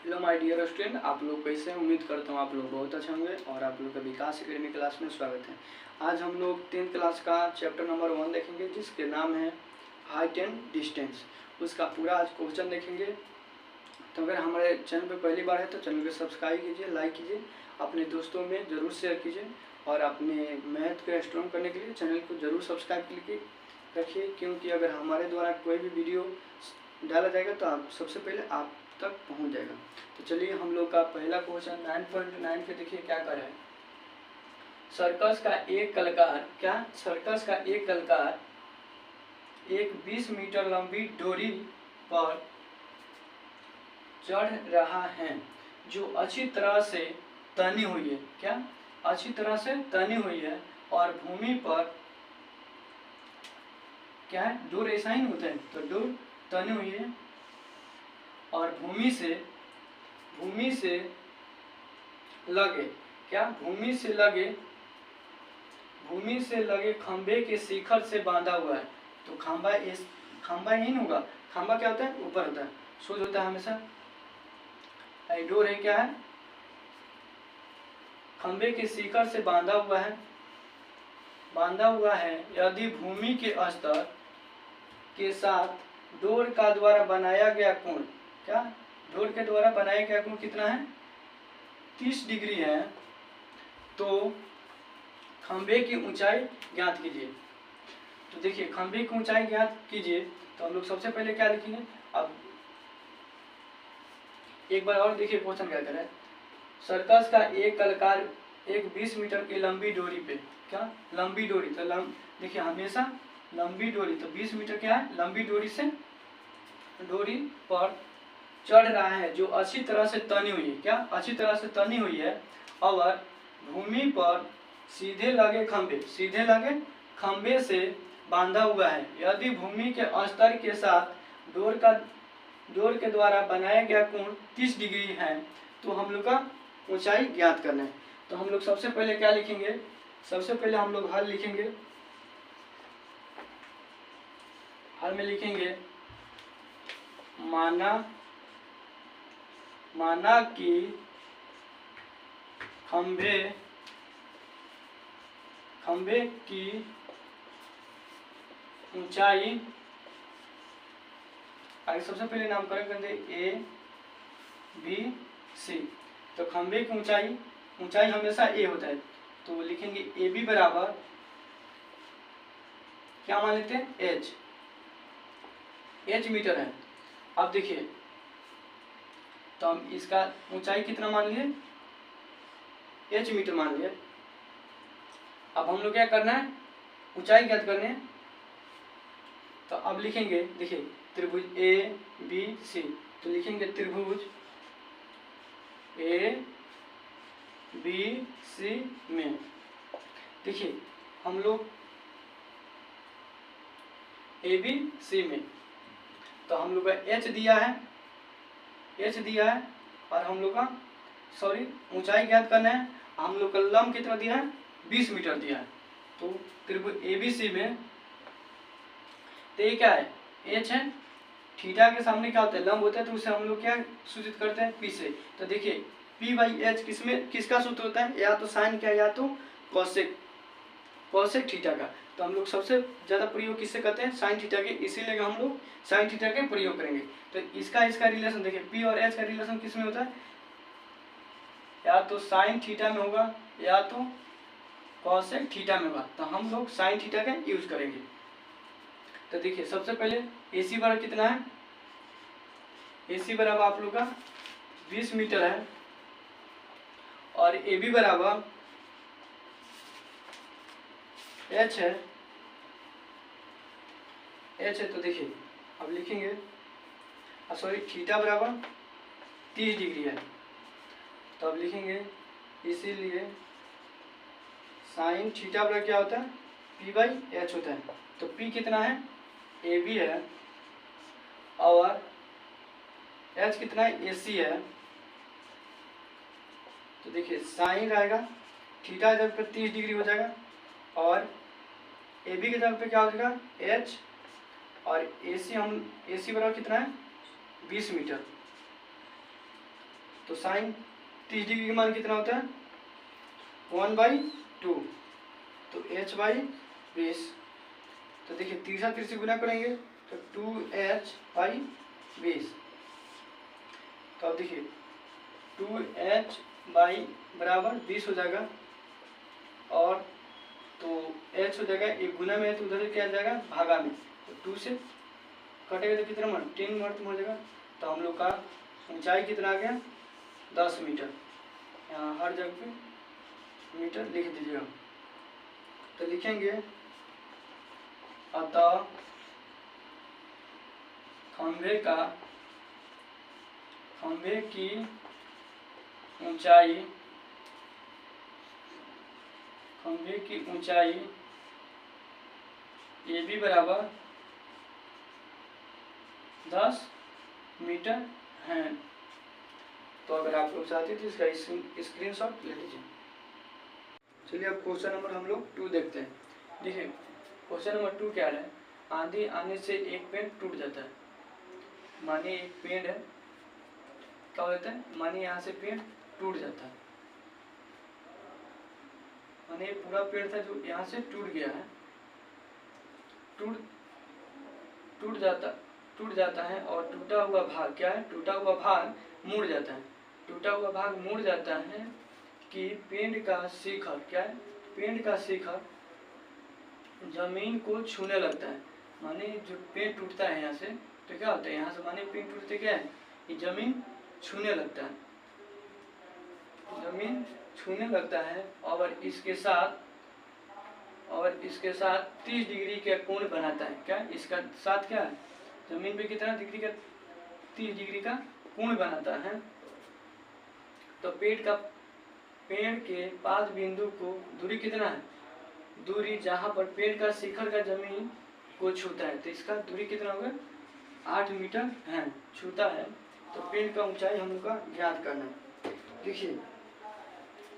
Hello my dear student, आप लोग कैसे हैं? उम्मीद करता हूँ आप लोग बहुत अच्छे होंगे और आप लोग का विकास एकेडमी क्लास में स्वागत है। आज हम लोग 10th क्लास का चैप्टर नंबर 1 देखेंगे जिसके नाम है हाइट एंड डिस्टेंस। उसका पूरा आज क्वेश्चन देखेंगे। तो अगर हमारे चैनल पर पहली बार है तो चैनल को सब्सक्राइब कीजिए, लाइक कीजिए, अपने दोस्तों में ज़रूर शेयर कीजिए और अपने मैथ को स्ट्रॉन्ग करने के लिए चैनल को ज़रूर सब्सक्राइब रखिए, क्योंकि अगर हमारे द्वारा कोई भी वीडियो डाला जाएगा तो आप सबसे पहले आप तक पहुंच जाएगा। तो चलिए हम लोग का पहला क्वेश्चन 9.9 पे देखिए क्या कर रहा है। सर्कस का एक कलाकार एक 20 मीटर लंबी डोरी पर चढ़ रहा है जो अच्छी तरह से तनी हुई है। क्या अच्छी तरह से तनी हुई है और भूमि पर क्या है, डोर ऐसा ही होता है, तो डोर तनी हुई है और भूमि से लगे क्या भूमि से लगे खंबे के शिखर से बांधा हुआ है। तो खंबा ही नहीं होगा, खंबा क्या होता है, ऊपर होता है, सोच होता है हमेशा। डोर है क्या है, खंबे के शिखर से बांधा हुआ है यदि भूमि के स्तर के साथ डोर का द्वारा बनाया गया कोण, क्या डोर के द्वारा बनाया गया कोण कितना है, 30 डिग्री है, तो खंबे की ऊंचाई ज्ञात कीजिए। तो देखिए खंबे की ऊंचाई ज्ञात कीजिए, तो हम लोग सबसे पहले क्या लिखेंगे। अब एक बार और देखिए क्वेश्चन क्या करे। सर्कस का एक कलाकार एक 20 मीटर की लंबी डोरी पे, क्या लंबी डोरी, तो देखिए हमेशा लंबी डोरी, तो 20 मीटर क्या है, लंबी डोरी पर चढ़ रहा है जो अच्छी तरह से तनी हुई है, क्या अच्छी तरह से तनी हुई है और भूमि पर सीधे लगे खंबे से बांधा हुआ है यदि भूमि के स्तर के साथ डोर के द्वारा बनाया गया कोण 30 डिग्री है, तो हम लोग का ऊंचाई ज्ञात करना है। तो हम लोग सबसे पहले क्या लिखेंगे, सबसे पहले हम लोग हल लिखेंगे। हल में लिखेंगे माना कि खंबे की ऊंचाई, आगे सबसे पहले नामकरण कर दे ABC। तो खंबे की ऊंचाई हमेशा A होता है, तो लिखेंगे AB बराबर क्या मान लेते हैं, H मीटर है। अब देखिए तो हम इसका ऊंचाई कितना मान लिए, H मीटर मान लिए। अब हम लोग क्या करना है, ऊंचाई ज्ञात करने है। तो अब लिखेंगे, देखिए त्रिभुज ABC, तो लिखेंगे त्रिभुज ABC में देखिए हम लोग ABC में, तो हम लोग का H दिया है और हम लोग का ऊंचाई ज्ञात करना है। हम लोग का लंब कितना दिया है, 20 मीटर दिया है। तो त्रिभुज ABC में तो ये क्या है, H है, थीटा के सामने क्या होता है, लंब होता है, तो उसे हम लोग क्या सूचित करते हैं, P से। तो देखिए P/H किसका सूत्र होता है, या तो साइन का या तो कॉसेक थीटा का। तो हम लोग सबसे ज्यादा प्रयोग किससे करते हैं, साइन थीटा के, इसीलिए हम लोग साइन थीटा के प्रयोग करेंगे। तो इसका रिलेशन देखिए, P और H का रिलेशन किस में होता है, या तो साइन थीटा में होगा या तो कॉसेक थीटा में होगा। तो हम लोग साइन थीटा का यूज करेंगे। तो देखिए सबसे पहले AC बराबर कितना है, AC बराबर आप लोग का 20 मीटर है और AB बराबर H है। तो देखिए अब लिखेंगे, थीटा बराबर 30 डिग्री है, तो अब लिखेंगे इसीलिए साइन थीटा बराबर क्या होता है, P/H होता है। तो P कितना है, AB है और H कितना है, AC है। तो देखिए साइन रहेगा, थीटा जब पे 30 डिग्री हो जाएगा और AB की जगह पे क्या हो जाएगा, H, और AC बराबर कितना है, 20 मीटर। तो साइन 30 डिग्री का मान कितना होता है 1/2, तो h/20। तो देखिए तीसरा 30 से गुना करेंगे तो 2h/20। तो अब देखिए 2h/20 हो जाएगा, और तो h हो जाएगा, एक गुना में है तो उधर से क्या आ जाएगा भागा में, तो 2 से कटेगा तो कितना मान 10 मीटर हो जाएगा। तो हम लोग का ऊंचाई कितना आ गया 10 मीटर। यहाँ हर जगह पे मीटर लिख दीजिएगा। तो लिखेंगे अतः खंभे की ऊंचाई AB बराबर 10 मीटर है। तो अगर आप लोग चाहते तो इसका स्क्रीनशॉट ले लीजिए। चलिए अब क्वेश्चन नंबर हम लोग 2 देखते हैं। देखिए क्वेश्चन नंबर 2 क्या है, आंधी आने से एक पेड़ टूट जाता है। मानिए एक पेड़ है, क्या होता है, मानिए यहाँ से पेड़ टूट जाता है, मानिए पूरा पेड़ था जो यहाँ से टूट गया है, टूट जाता है, और टूटा हुआ भाग क्या है, टूटा हुआ भाग मुड़ जाता है। टूटा हुआ भाग मुड़ जाता है कि पेड़ का शिखर क्या है, पेड़ का शिखर जमीन को छूने लगता है। माने जो पेड़ टूटता है यहाँ से, तो क्या होता है, यहाँ से माने पेड़ टूटते क्या है, ये जमीन छूने लगता है, जमीन छूने लगता है, और इसके साथ 30 डिग्री का कोण बनाता है। क्या इसका साथ क्या है, जमीन पे कितना डिग्री का 30 डिग्री का कोण बनाता है। तो पेड़ के 5 बिंदु को दूरी कितना है, दूरी जहाँ पर पेड़ का शिखर का जमीन को छूता है, तो इसका दूरी कितना होगा 8 मीटर है, छूता है। तो पेड़ का ऊंचाई हम लोग का ज्ञात करना है। देखिए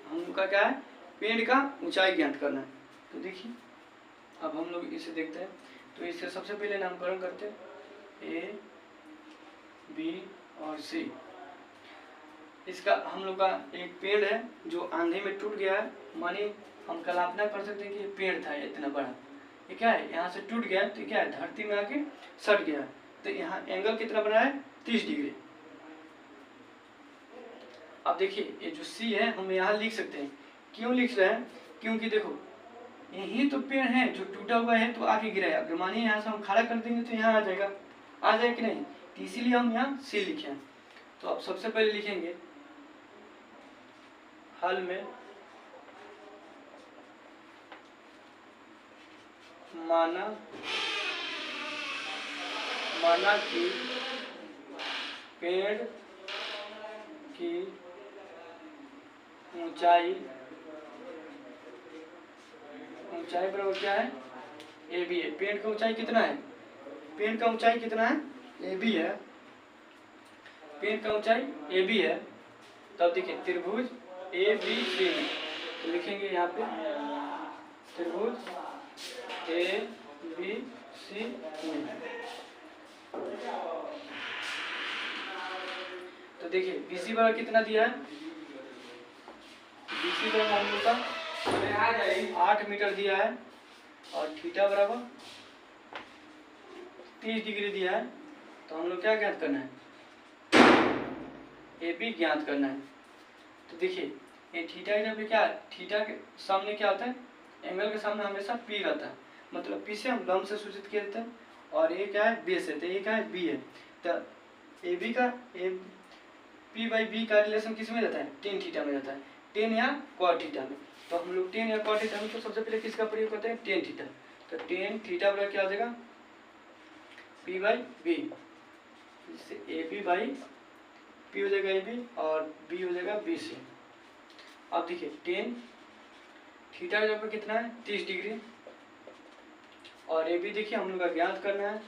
हम लोग का क्या है, पेड़ का ऊंचाई ज्ञात करना है। तो देखिए अब हम लोग इसे देखते हैं। तो इससे सबसे पहले नामकरण करते हैं A, B और C। इसका हम लोग का एक पेड़ है जो आंधी में टूट गया है। मानिए हम कल्पना कर सकते हैं कि ये पेड़ था इतना बड़ा, ये क्या है यहाँ से टूट गया है, तो क्या है धरती में आके सट गया है। तो यहाँ एंगल कितना बना है 30 डिग्री। अब देखिए ये जो C है हम यहाँ लिख सकते हैं, क्यों लिख रहे हैं, क्योंकि देखो यही तो पेड़ है जो टूटा हुआ है तो आगे गिरा है। अगर मानिए यहाँ से हम खड़ा कर देंगे तो यहाँ आ जाएगा कि नहीं, तो इसीलिए हम यहाँ C लिखे हैं। तो अब सबसे पहले लिखेंगे हल में माना कि पेड़ की ऊंचाई बराबर क्या है AB है। पेड़ का ऊंचाई कितना है, पेड़ का ऊंचाई कितना है AB है, पेड़ का ऊंचाई AB है। तब देखिए त्रिभुज ABC में तो लिखेंगे यहाँ पे त्रिभुज ABC में। तो देखिए BC बराबर कितना दिया है, BC बराबर हम लोग का 8 मीटर दिया है, और थीटा बराबर 30 डिग्री दिया है। तो हम लोग क्या ज्ञात करना है, AB ज्ञात करना है। तो देखिए ये थीटा पे क्या है, थीटा के सामने क्या होता है, एंगल के सामने हमेशा P रहता है, मतलब P से हम लंब से सूचित किया जाता है, और ये क्या है बेस है, तो ये क्या है B है। तो AB का P/B का रिलेशन किस में रहता है, टेन थीटा में रहता है, टेन या कॉट थीटा में। तो हम लोग टेन या कॉट थीटा में तो सबसे पहले किसका प्रयोग करते हैं, टेन थीटा। तो टेन थीटा बराबर क्या हो जाएगा P/B, जिससे AB/P हो जाएगा AB, और B हो जाएगा BC। अब देखिए टेन थीटा का जगह कितना है 30 डिग्री, और AB देखिए हम लोग का ज्ञात करना है,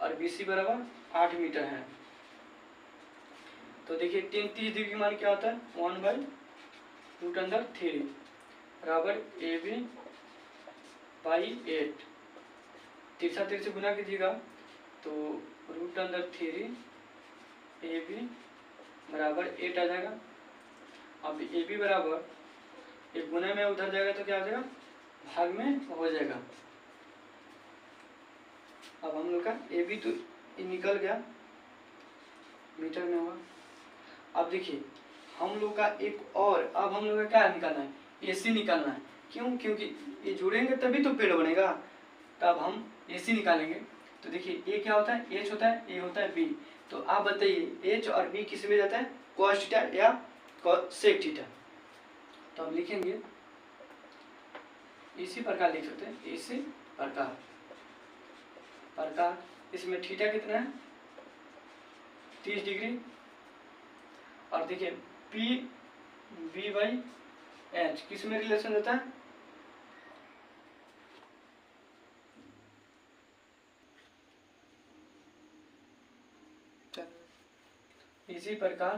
और BC बराबर 8 मीटर है। तो देखिए 30 डिग्री मान क्या होता है 1/√3 बराबर AB/8। तीसरा 3 से गुना कीजिएगा तो √3 AB बराबर 8 आ जाएगा। अब ए बी बराबर एक गुना में उधर जाएगा तो क्या आ जाएगा, भाग में हो जाएगा। अब हम लोग का ए बी तो निकल गया, मीटर में होगा। अब देखिए हम लोग का एक और, अब हम लोग का क्या निकालना है, ए सी निकालना है। क्यों, क्योंकि ये जुड़ेंगे तभी तो पेड़ बनेगा। तब हम ए सी निकालेंगे। तो देखिए ए क्या होता है, एच होता है, ए होता है बी। तो आप बताइए एच और बी किस में जाता है, कॉस थीटा या सेक थीटा। तो हम लिखेंगे इसी प्रकार लिख सकते हैं, इसी प्रकार इसमें थीटा कितना है 30 डिग्री। और देखिए पी बी बाई एच किस में रिलेशन रहता है, इसी प्रकार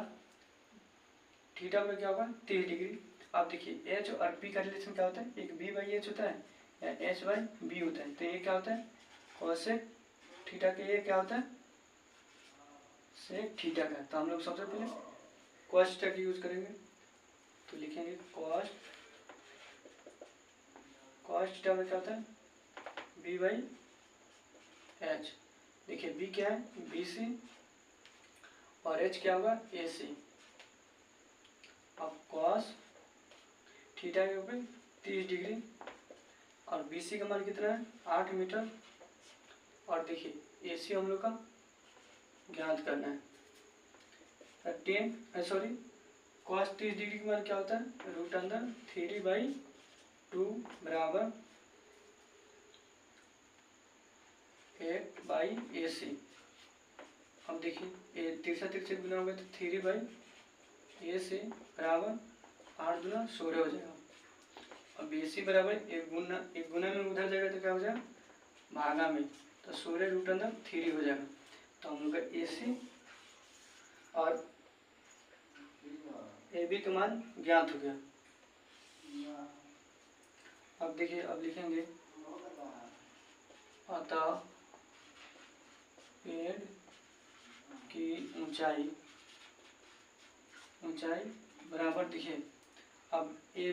थीटा में क्या होगा 30 डिग्री। आप देखिए एच और पी का रिलेशन क्या होता है, एक बी बाई एच होता है या एच बाई बी होता है। तो ये क्या होता है कॉसेक थीटा के, ये क्या होता है सेक थीटा का। तो हम लोग सबसे पहले कॉस थीटा की यूज करेंगे। तो लिखेंगे कॉस थीटा में क्या होता है बी बाई एच। देखिए बी क्या है बी सी और एच क्या होगा ए सी। अब कॉस थीटा के ऊपर 30 डिग्री और बी सी का मान कितना है 8 मीटर। और देखिए ए सी हम लोग का ज्ञात करना है 10 कॉस 30 डिग्री का मान क्या होता है रूट अंदर 3/2 बराबर 8 बाई ए सी। अब देखिए तिरछा गुना होगा तो 3 बाई ए सी बराबर 8 दूना 16 हो जाएगा। अब ए सी बराबर एक गुना में उधर जाएगा तो क्या हो जाएगा भागा में, तो 16 रूट अंदर 3 हो जाएगा। तो हम लोग का ए सी और ए बी का मान ज्ञात हो गया। अब देखिए अब लिखेंगे अतः पेड़ की ऊंचाई बराबर, देखिए अब ए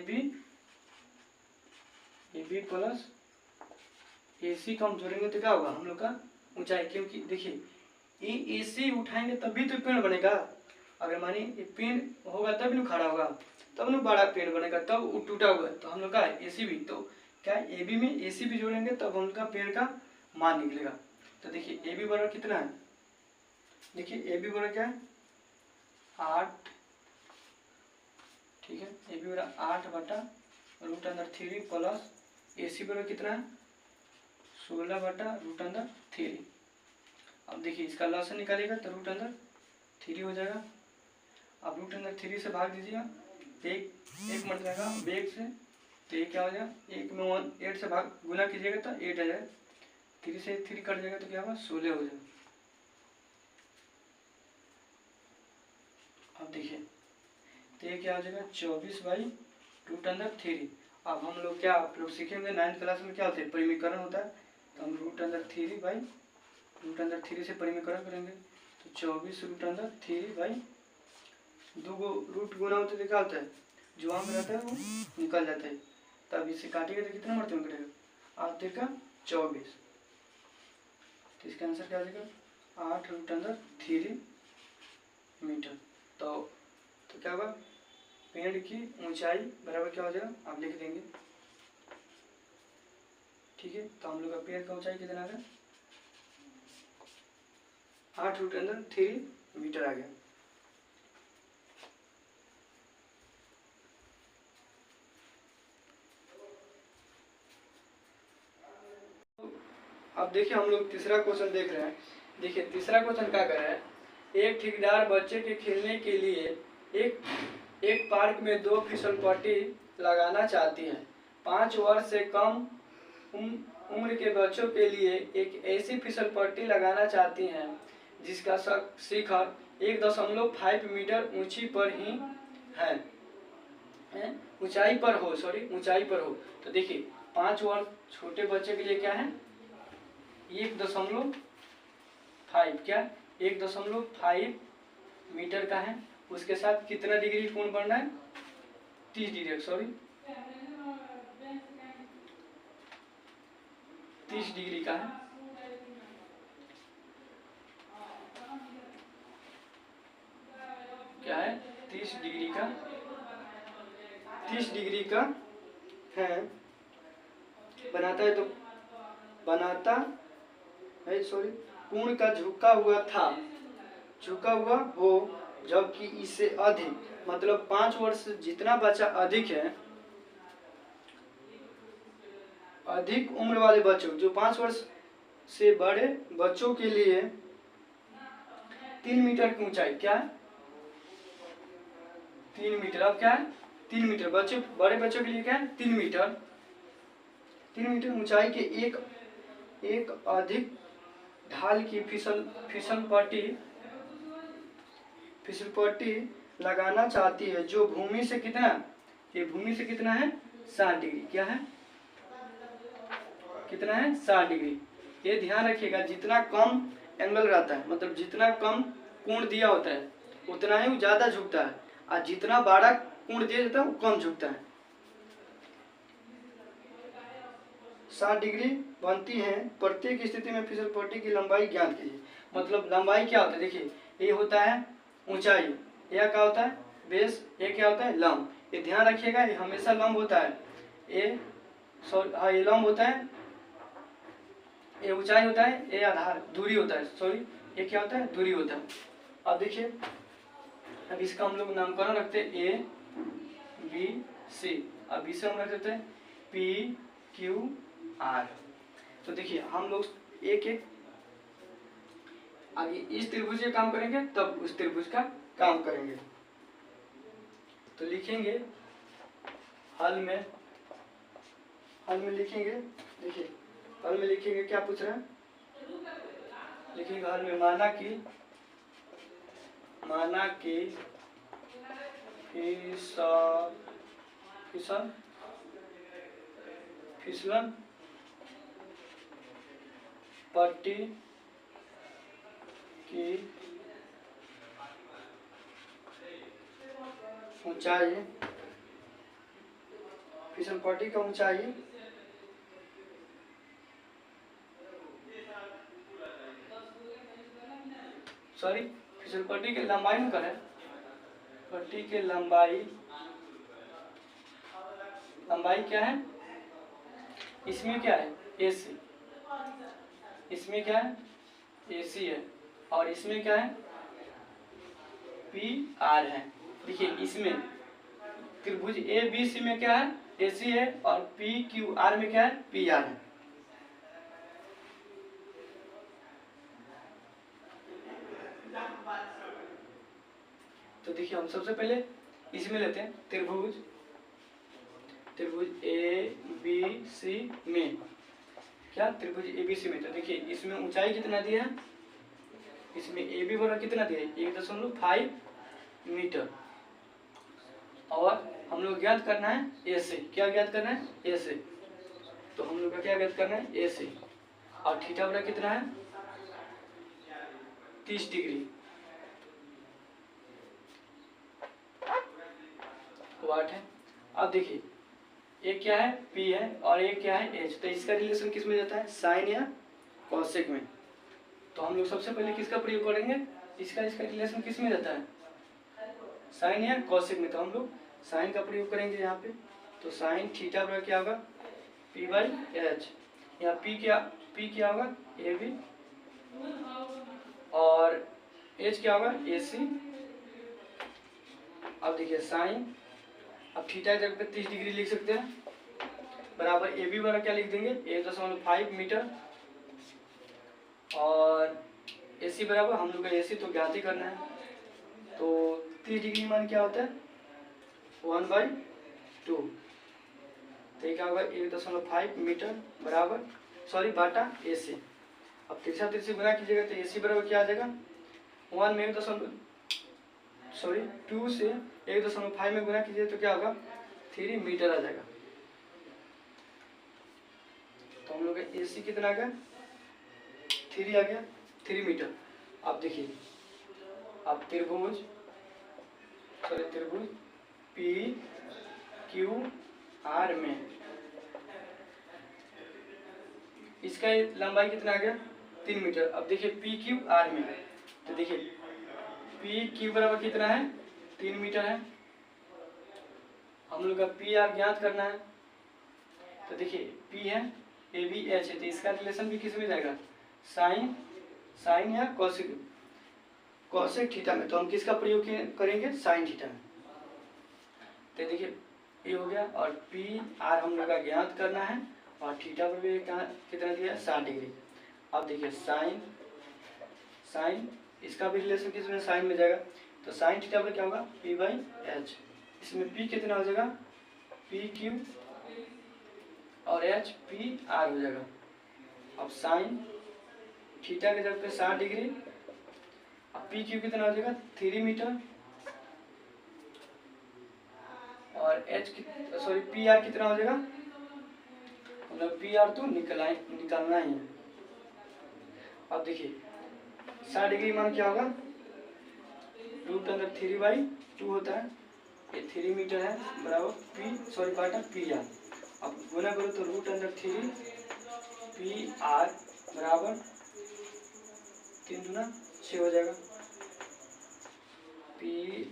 बी प्लस ए सी को हम जोड़ेंगे तो क्या होगा हम लोग का ऊंचाई। क्योंकि देखिए ए सी उठाएंगे तभी तो पेड़ बनेगा। अगर मानिए ये पेड़ होगा तब न खड़ा होगा, तब न बड़ा पेड़ बनेगा, तब वो टूटा हुआ है। तो हम लोग का ए सी भी, तो क्या ए बी में ए सी भी जोड़ेंगे तब हम लोग का पेड़ का मान निकलेगा। तो देखिए ए बी बराबर कितना है, देखिए ए बी बराबर क्या है 8, ठीक है। ए बी बराबर 8 बटा रूट अंदर 3 प्लस ए सी बराबर कितना है 16 बटा रूट अंदर 3। अब देखिए इसका लॉसन निकालेगा तो रूट अंदर 3 हो जाएगा। अब रूट अंदर 3 से भाग दीजिएगा, एक मर जाएगा बेग से, तो ये क्या हो जाएगा 1 में 8 से भाग गुना कीजिएगा तो 8 आ जाएगा। 3 से 3 कट जाएगा तो क्या होगा 16 हो जाएगा। अब देखिए तो ये क्या हो जाएगा 24 बाई रूट अंदर 3। अब हम लोग क्या आप लोग सीखेंगे 9th क्लास में क्या होता है परिमीकरण होता है। तो हम रूट अंदर 3 बाई रूट अंदर 3 से परिमीकरण करेंगे तो 24 रूट अंदर 3 बाई 2 रूट गुना होते तो क्या होता है जो वहाँ में रहता है वो निकल जाता है। तब इसे काटेंगे तो कितना मरते में कटेगा 8 का 24। तो इसका आंसर क्या आ जाएगा 8 रूट अंदर 3 मीटर। तो क्या होगा पेड़ की ऊंचाई बराबर क्या हो जाएगा आप लिख देंगे, ठीक है। तो हम लोग का पेड़ का ऊंचाई कितना आ गया 8 रूट अंदर 3 मीटर आ गया। अब देखिए हम लोग तीसरा क्वेश्चन देख रहे हैं। देखिए तीसरा क्वेश्चन क्या कर रहा है, एक ठेकेदार बच्चे के खेलने के लिए एक पार्क में 2 फिसल पट्टी लगाना चाहती है। 5 वर्ष से कम उम्र के बच्चों के लिए एक ऐसी फिसल पट्टी लगाना चाहती हैं जिसका शिखर 1.5 मीटर ऊंची पर ही है, ऊंचाई पर हो। तो देखिए 5 वर्ष छोटे बच्चे के लिए क्या है 1.5 क्या 1.5 मीटर का है उसके साथ कितना डिग्री कोण बनना है, 30 डिग्री, सॉरी 30 डिग्री का है। क्या है, 30 डिग्री का, 30 डिग्री का है, बनाता है, तो बनाता है, सॉरी, कोण का झुका हुआ था, झुका हुआ हो, जबकि इससे अधिक, मतलब 5 वर्ष जितना बच्चा अधिक है, अधिक उम्र वाले बच्चों, जो 5 वर्ष से बड़े बच्चों के लिए 3 मीटर की ऊंचाई, क्या है 3 मीटर, अब क्या है 3 मीटर, बच्चे बड़े बच्चों के लिए क्या है 3 मीटर, 3 मीटर ऊंचाई के एक अधिक ढाल की फिसल पट्टी लगाना चाहती है, जो भूमि से कितना, ये भूमि से कितना है 60 डिग्री, क्या है कितना है 60 डिग्री। ये ध्यान रखिएगा, जितना कम एंगल रहता है, मतलब जितना कम कोण दिया होता है उतना ही वो ज्यादा झुकता है, और जितना बड़ा कोण दिया जाता है वो कम झुकता है। 60 डिग्री बनती है, प्रत्येक स्थिति में फिसल पट्टी की लंबाई ज्ञात कीजिए। मतलब लंबाई क्या होता है, देखिए ये होता है ऊंचाई, यह क्या होता है बेस, ये क्या होता है लंब। ये ध्यान रखिएगा, ये हमेशा लंब होता है, ये सॉरी ये लंब होता है, ये ऊंचाई होता है, ये आधार दूरी होता है, सॉरी ये क्या होता है दूरी होता है। अब देखिए, अब इसका हम लोग नामकरण रखते हैं ए बी सी, अब इसे हम रख देते हैं पी क्यू आर। तो देखिए हम लोग एक एक आगे इस त्रिभुज का काम करेंगे, तब उस त्रिभुज का काम करेंगे। तो लिखेंगे हल में लिखेंगे, देखिए हल में लिखेंगे, क्या पूछ रहे हैं, लिखेंगे हल में, माना कि फिसलन पट्टी की ऊंचाई, फिसल पट्टी का ऊंचाई सॉरी फिसल पट्टी की लंबाई में करें, पट्टी की लंबाई क्या है, इसमें क्या है AC, इसमें क्या है AC है, और इसमें क्या है PR है। देखिए इसमें त्रिभुज ABC में क्या है AC है, और PQR में क्या है PR है। तो देखिए हम सबसे पहले इसमें लेते हैं त्रिभुज ABC में, क्या त्रिभुज ABC में। तो देखिए इसमें ऊंचाई कितना दिया है, इसमें AB बराबर कितना दिया है 1.5 मीटर, और हम लोग ज्ञात करना है AC, क्या ज्ञात करना है AC, तो हम लोग का क्या ज्ञात करना है AC, और थीटा बराबर कितना है 30 डिग्री, वाट है। अब देखिए एक क्या है P है और एक क्या है H, तो इसका रिलेशन किस में जाता है साइन या कॉसेक में। तो हम लोग सबसे पहले किसका प्रयोग करेंगे, इसका रिलेशन किस में जाता है साइन या कॉसेक में, तो हम लोग साइन का प्रयोग करेंगे यहाँ पे। तो साइन थीटा बराबर क्या होगा P/H, यहाँ P क्या होगा AB, और H क्या होगा AC। अब देखिए साइन, अब थीटा की जगह 30 डिग्री लिख सकते हैं, बराबर AB बराबर क्या लिख देंगे 1.5 मीटर, और AC बराबर हम लोग का AC तो ज्ञात ही करना है, तो 30 डिग्री मान क्या होता है 1/2, तो ये क्या होगा 1.5 मीटर बराबर सॉरी बाटा AC। अब तिरछा तिरछी गुना कीजिएगा तो AC बराबर क्या आ जाएगा 1 में 2 से 1.5 में गुना कीजिए तो क्या होगा 3 मीटर आ जाएगा। तो हम लोग का AC कितना आ गया 3 आ गया, 3 मीटर। अब देखिए अब त्रिभुज सॉरी त्रिभुज पी क्यू आर में इसका लंबाई कितना आ गया 3 मीटर। अब देखिए पी क्यू आर में, तो देखिए पी क्यू बराबर कितना है 3 मीटर है। हम लोग का पी आर ज्ञात करना है, तो देखिए पी है ए बी एच है, तो इसका रिलेशन भी किस में जाएगा साइन या कॉसेक थीटा में। तो हम किसका प्रयोग करेंगे साइन थीटा में। तो देखिए ये हो गया, और पी आर हम लोग का ज्ञात करना है, और थीटा पर भी कितना दिया है 60 डिग्री। अब देखिए साइन इसका भी रिलेशन किस में साइन में जाएगा, तो साइन थीटा पर क्या होगा पी बाई एच। इसमें पी कितना हो जाएगा पी क्यू और एच पी आर हो जाएगा। अब साइन थीटा के जगह पे 60 डिग्री, अब पी क्यू कितना हो जाएगा 3 मीटर, और पी आर कितना हो जाएगा, मतलब पी आर तो निकालना ही है। अब देखिए 60 डिग्री मान क्या होगा √3/2 होता है, ये 3 मीटर है बराबर बटा पी आर। अब गुना करो तो √3 पी आर बराबर 3 दूना 6 हो जाएगा। पी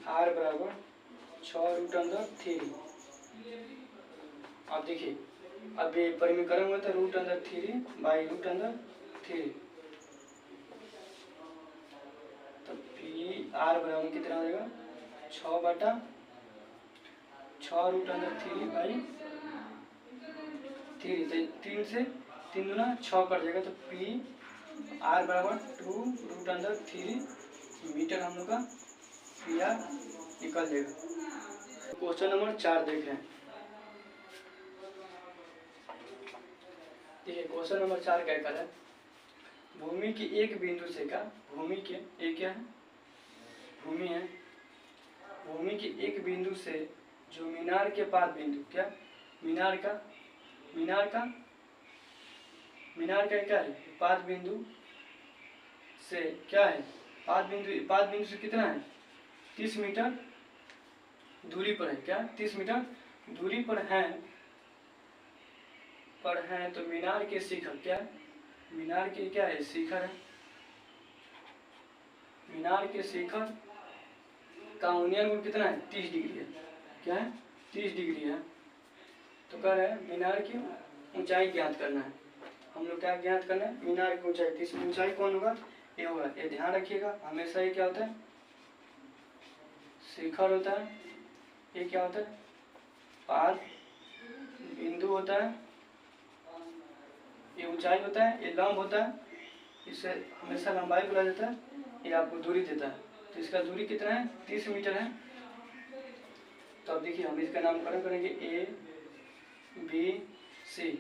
आर बराबर 6√3। अब देखिए अब ये परिमीकरण हुआ था √3/√3, तो पी आर बराबर कितना हो जाएगा 6/6√3/3, तो 3 से 3 दूना 6 कट जाएगा, तो पी आर बराबर 2√3 मीटर हम लोग का पी आर निकल जाएगा। क्वेश्चन नंबर 4 देख रहे हैं। देखिए क्वेश्चन नंबर 4 क्या कर है, भूमि के एक बिंदु से का भूमि के एक क्या है भूमि है, भूमि के एक बिंदु से जो मीनार के पाद बिंदु क्या मीनार का क्या है पाद बिंदु से क्या है पाद बिंदु से कितना है 30 मीटर दूरी पर है, क्या 30 मीटर दूरी पर है, तो मीनार के शिखर क्या मीनार के क्या है शिखर है, मीनार के शिखर का उन्नयन कोण कितना है 30 डिग्री है, क्या है 30 डिग्री है। तो कह रहे हैं मीनार की ऊंचाई ज्ञात करना है। हम लोग क्या ज्ञात करना है मीनार की ऊंचाई, 30 ऊंचाई कौन होगा ये होगा, ये ध्यान रखिएगा हमेशा। ये क्या होता है शिखर होता है, ये क्या होता है पाद बिंदु होता है, ये ऊंचाई होता है, ये लंब होता है, इससे हमेशा लंबाई बोला जाता है, ये आपको दूरी देता है। तो इसका दूरी कितना है 30 मीटर है। तो अब देखिए हम इसका नामकरण करेंगे ए बी सी।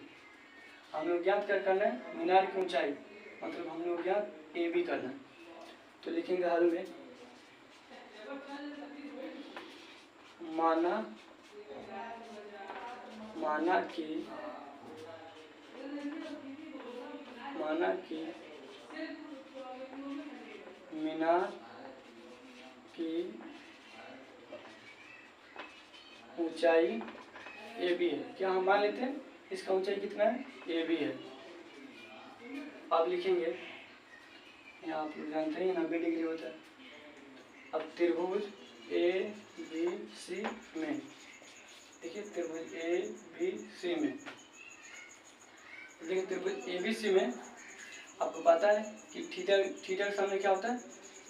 हम लोग ज्ञात कर करना है मीनार की ऊंचाई, मतलब हम लोग ज्ञात ए बी करना है। तो लिखेंगे हल में माना कि मीनार की ऊंचाई ए बी है। क्या हम मान लेते हैं इसका ऊंचाई कितना है ए बी है। अब लिखेंगे यहाँ आप जानते हैं 90 डिग्री होता है। अब त्रिभुज ए बी सी में, देखिए त्रिभुज ए बी सी में, देखिए त्रिभुज ए बी सी में आपको पता है कि थीटा के सामने क्या होता है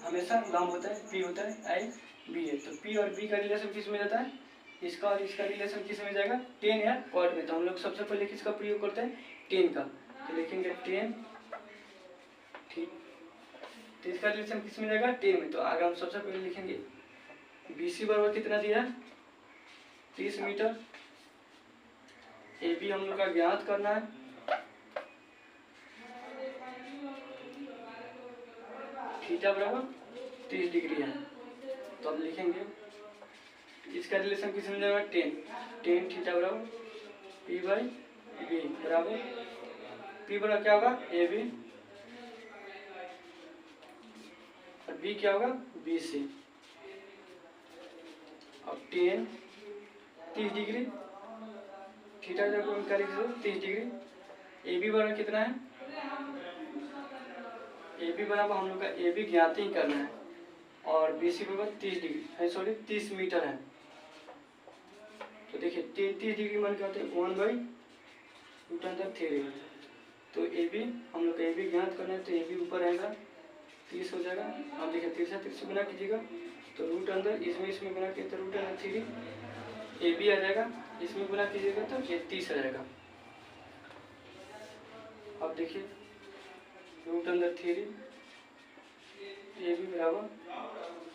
हमेशा लंब होता है, पी होता है, आई बी है। तो पी और बी का रिलेशन किस में जाता है, इसका और इसका रिलेशन किस में जाएगा टेन या कॉट में। तो हम लोग सबसे पहले किसका प्रयोग करते हैं टेन का, तो लिखेंगे टेन, ठीक। तो इसका रिलेशन किस में जाएगा टेन में। तो आगे हम सबसे पहले लिखेंगे बी सी बराबर कितना दिया है 30 मीटर, ए बी हम लोग का ज्ञात करना है, थीटा बराबर 30 डिग्री है। तो अब लिखेंगे इसका रिलेशन किस में जाएगा टेन थीटा बराबर पी बाई बी बराबर पी बराबर क्या होगा ए बी और बी क्या होगा बी सी। अब 10 30 डिग्री, थीटा जब निकालेंगे 30 डिग्री। ए बी बराबर कितना है, ए बी बराबर हम लोग का ए बी ज्ञात ही करना है, और बी सी बराबर 30 डिग्री है, सॉरी 30 मीटर है। तो देखिए 30 डिग्री मान के आते हैं 1/√3। तो ए बी हम लोग का ए बी ज्ञात करना है, तो ए बी ऊपर आएगा 30 हो जाएगा। अब देखिए 30 से गुना कीजिएगा तो रूट अंदर इसमें गुना किया तो √3 ए बी आ जाएगा, इसमें गुना कीजिएगा तो ये 30 आ जाएगा। अब देखिए √3 ए बी बराबर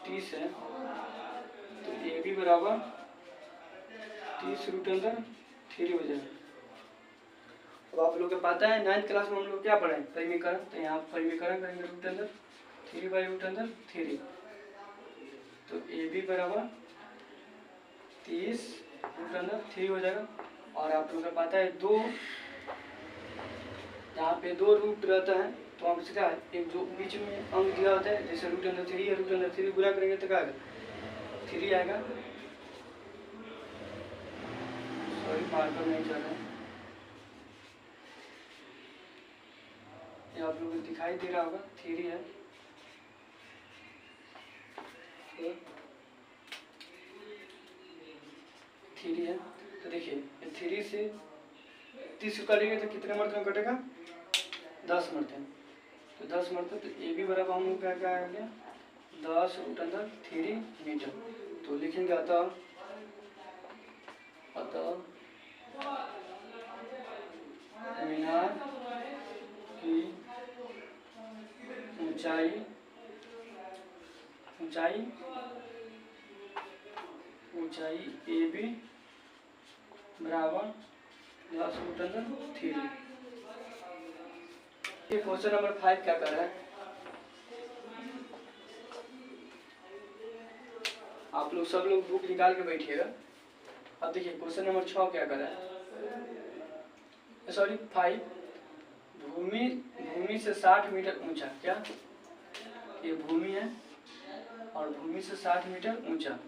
30 है, तो ए बी बराबर 30 √3 हो जाएगा। अब आप लोग को पता है 9th क्लास में हम लोग क्या पढ़े, परिमीकरण, तो यहाँ परिमीकरण करेंगे √3/√3। तो ए बी बराबर 30 √3 हो जाएगा। और आप लोग को पता है दो, यहाँ पे दो रूट रहता है तो हम क्या है, एक जो बीच में अंक दिया होता है, जैसे √3 या √3 गुणा करेंगे तो क्या आएगा, 3 आएगा। सॉरी मार्कर नहीं चल रहा है, ये आप लोगों को दिखाई दे रहा होगा, 3 है। तो 3 है, तो देखिए 3 से 30 करेंगे तो कितने मरतबा कटेगा, 10 मरतबा। तो 10 मरतबा, तो ए बी बराबर हम लोग क्या आ गया 10√3 मीटर। तो लिखेंगे अतः मीनार की ऊंचाई ए बी बराबर 10√3। ये क्वेश्चन नंबर 5 क्या कर रहा है, आप लोग सब लोग बुक निकाल के बैठिएगा। अब देखिए क्वेश्चन नंबर 6 क्या कर रहा है, सॉरी 5, भूमि से 60 मीटर ऊंचा, क्या ये भूमि है और भूमि से 60 मीटर ऊंचा,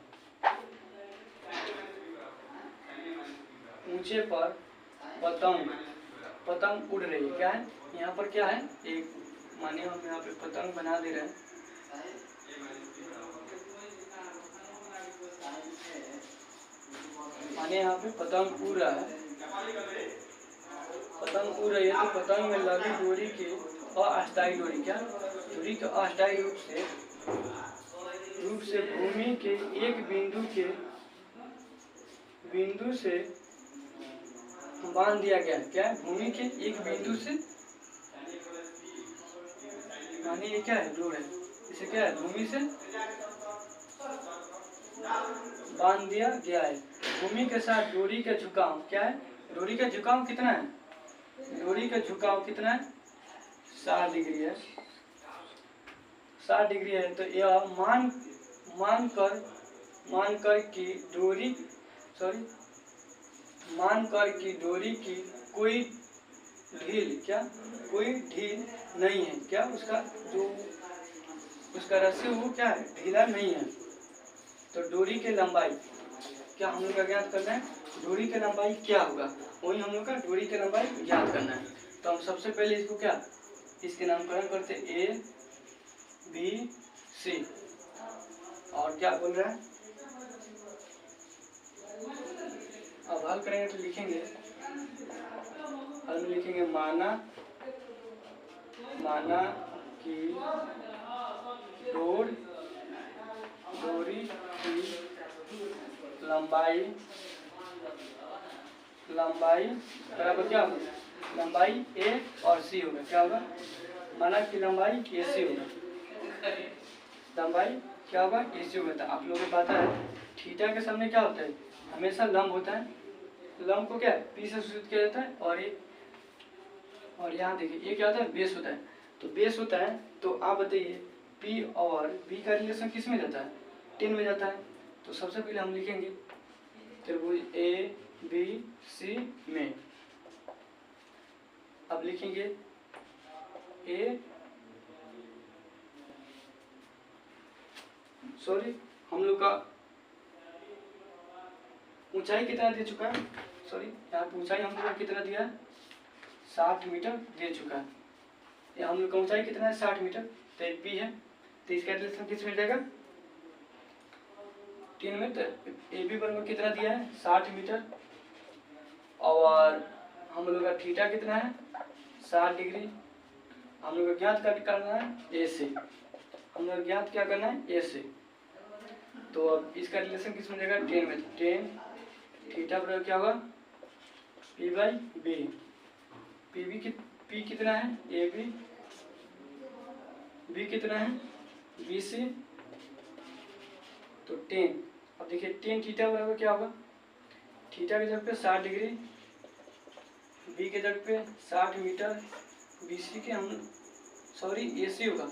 ऊंचे पर पतंग उड़ रही है। क्या है यहाँ पर, क्या है, एक मानिए हम यहाँ पे पतंग बना दे रहे हैं, मानिए यहाँ पे पतंग उड़ रहा है, पतंग उड़ रही है, तो पतंग में लगी डोरी के अस्थायी डोरी, क्या डोरी के अस्थायी रूप से भूमि के एक बिंदु से बांध दिया गया। क्या भूमि के एक बिंदु से, मानिए ये क्या है, डोर है, इसे क्या है, भूमि से बांध दिया गया है। भूमि के साथ डोरी का झुकाव, क्या है, डोरी का झुकाव कितना है, डोरी का झुकाव कितना है, 60 डिग्री है, 60 डिग्री है। तो यह मान कर कि डोरी की कोई ढील, क्या कोई ढील नहीं है, क्या उसका जो उसका रस्सी वो क्या है, ढीला नहीं है। तो डोरी की लंबाई क्या हम लोग का ज्ञात करना है, डोरी की लंबाई क्या होगा, वही हम लोग का डोरी की लंबाई ज्ञात करना है। तो हम सबसे पहले इसको क्या, इसके नामकरण करते ए बी सी, और क्या बोल रहा है, अब हल करेंगे तो लिखेंगे, हल में लिखेंगे माना कि डोरी की लंबाई बराबर क्या होगा, लंबाई ए और सी होगा, क्या होगा, माना कि लंबाई ए सी होगा, लंबाई क्या होगा, ए सी होगा। आप लोगों को पता है थीटा के सामने क्या होता है, हमेशा लंब होता है, लंब को क्या है, पी से सूचित किया जाता है, और यहाँ देखिए ये क्या होता है, बेस होता है। तो बेस होता है, तो आप बताइए पी और बी का रिलेशन किस में जाता है, 10 में जाता है। तो सबसे पहले हम लिखेंगे त्रिभुज ए बी सी में, अब लिखेंगे हम लोग का ऊंचाई कितना दे चुका है, सॉरी यहाँ पे ऊंचाई हम लोग को कितना दिया है, 60 मीटर दे चुका है। ये हम लोग का ऊंचाई कितना है, 60 मीटर। तो एक पी है, तो इसका रिलेशन किस में जाएगा, 3 में। तो ए बी बराबर कितना दिया है, 60 मीटर, और हम लोग का थीटा कितना है, 60 डिग्री। हम लोग को ज्ञात करना है ए से, हम लोग ज्ञात क्या करना है, ए से। तो अब इसका रिलेशन किस में जाएगा, 10 में। 10 थीटा बराबर क्या होगा, पी बाई बी। पी कितना है, ए बी, बी कितना है, बी सी। तो 10, अब देखिए 10 थीटा बराबर क्या होगा, थीटा की जगह पे 60 डिग्री, बी के जगह पे 60 मीटर, बी सी के हम सॉरी ए सी होगा,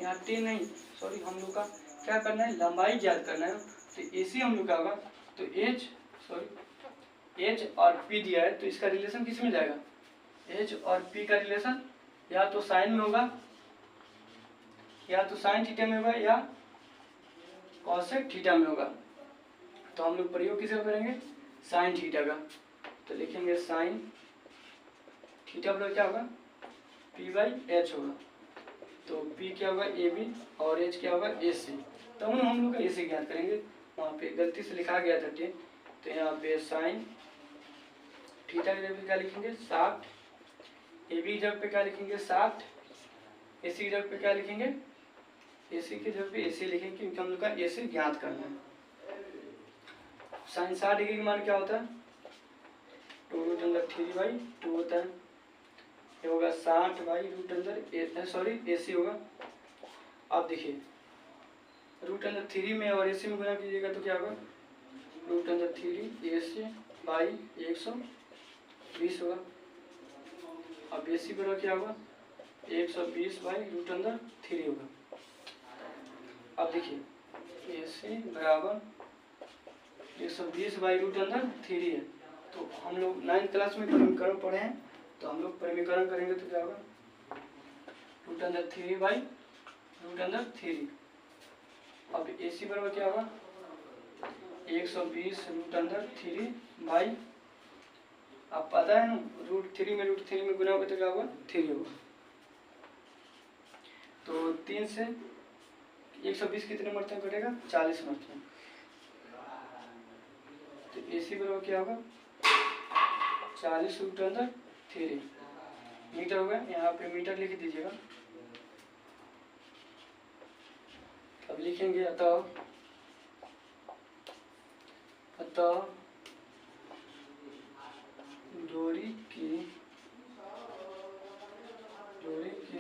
यहाँ 10 नहीं, सॉरी हम लोग का क्या करना है, लंबाई ज्ञात करना है। तो ए सी हम लोग का होगा, तो एच और पी दिया है, तो इसका रिलेशन किस में जाएगा, एच और पी का रिलेशन या तो साइन में होगा, या तो साइन थीटा में होगा, या कॉसेक थीटा में होगा। तो हम लोग प्रयोग किसका करेंगे, साइन थीटा का। तो लिखेंगे साइन थीटा बराबर क्या होगा, पी बाई एच होगा। तो पी क्या होगा, ए बी, और एच क्या होगा, ए सी। तो हम लोग का ए सी ज्ञात करेंगे, वहाँ पे गलती से लिखा गया था 10। तो यहाँ पे साइन थीटा की जगह पे क्या लिखेंगे, 60, ए बी की जगह पे क्या लिखेंगे, 60, ए सी की जगह पे क्या लिखेंगे, ए सी की जगह पे ए सी लिखेंगे, क्योंकि हम लोग का ए सी ज्ञात करना है। साइन 60 डिग्री का मान क्या होता है, 2√3/2 होता है। ये होगा 60/√, सॉरी ए सी होगा। अब देखिए √3 में और ए सी में गुना कीजिएगा तो क्या होगा, √3 ए सी बाई 120 होगा। अब ए सी बराबर क्या होगा, 120/√3 होगा। अब देखिए ए सी बराबर 120/√3 है। तो हम लोग 9th क्लास में समीकरण पढ़े हैं, तो हम लोग समीकरण करेंगे तो क्या होगा, √3/√3। अब ए सी बराबर क्या होगा, 120√3 बाई, आप पता है ना, √3 में गुना होगा तो क्या होगा, 3 होगा। तो 3 से 120 कितने मरतबे कटेगा, 40 मरतबे। तो ए सी बराबर क्या होगा, 40√3 मीटर होगा। यहाँ पे मीटर लिख दीजिएगा। अब लिखेंगे अतः डोरी की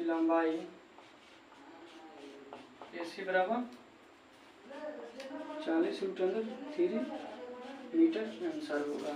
लंबाई ए सी बराबर 40√3 मीटर आंसर होगा।